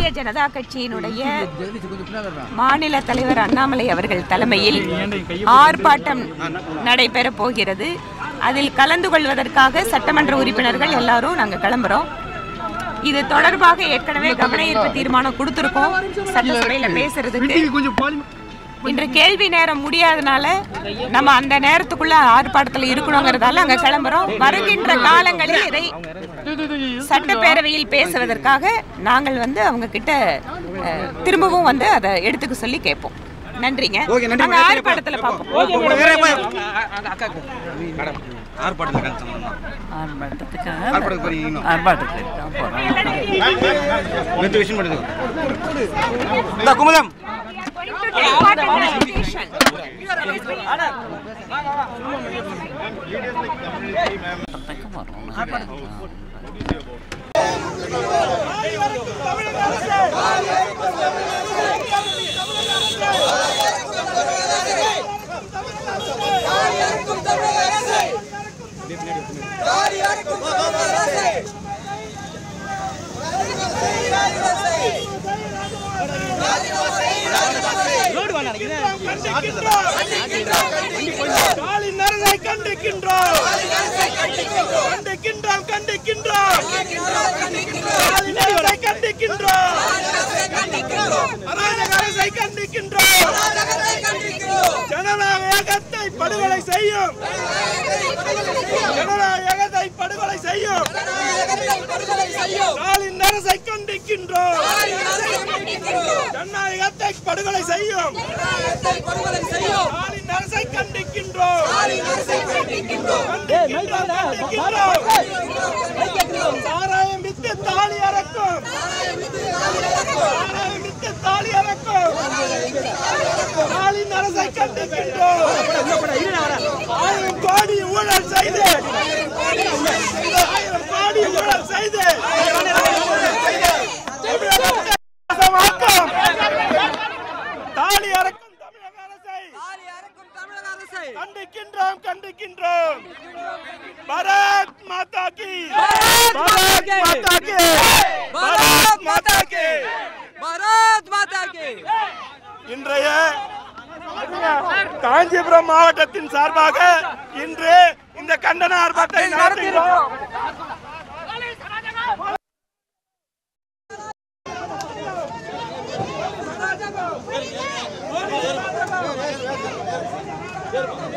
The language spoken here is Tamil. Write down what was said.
பாரதிய ஜனதா கட்சியினுடைய மாநில தலைவர் அண்ணாமலை அவர்கள் தலைமையில் ஆர்ப்பாட்டம் நடைபெற போகிறது. அதில் கலந்து கொள்வதற்காக சட்டமன்ற உறுப்பினர்கள் எல்லாரும் நாங்கள் கிளம்புறோம். இது தொடர்பாக ஏற்கனவே கவன ஈர்ப்பு தீர்மானம் கொடுத்திருக்கோம் சட்டசபையில் பேசுறதுக்கு. இன்று கேள்வி நேரம் முடியாதனால நம்ம அந்த நேரத்துக்குள்ள ஆர்ப்பாட்டத்தில் இருக்கணுங்கிறதால அங்க கிளம்புறோம். வருகின்ற காலங்களில் இதை சட்டப்பேரவையில் பேசுவதற்காக நாங்கள் அவங்க கிட்ட திரும்பவும் அதை எடுத்துக்க சொல்லி கேட்போம். நன்றிங்க. ஆர்ப்பாட்டத்தில் பார்ப்போம். ஜனநாயகத்தை படுகொலை செய்யும் ஸ்டாலின் அரசை கண்டிக்கின்றோம். ஜனநாயகத்தை படுகொலை செய்யும் ஸ்டாலின் அரசை கண்டிக்கின்றோம். சாராயம் வித்து தாலி அறக்கும் ஸ்டாலின் அரசை கண்டிக்கின்றோம். 1000 கோடி ஊழல் செய்து தாலி அறக்கும் தமிழக அரசை கண்டிக்கின்றோம். பாரத் மாதா கி, பாரத் மாதா கி, பாரத் மாதா கி, பாரத் மாதா கி. இன்றைய காஞ்சிபுரம் மாவட்டத்தின் சார்பாக இன்று இந்த கண்டன ஆர்ப்பாட்டத்தை நடத்துகிறோம். Gracias.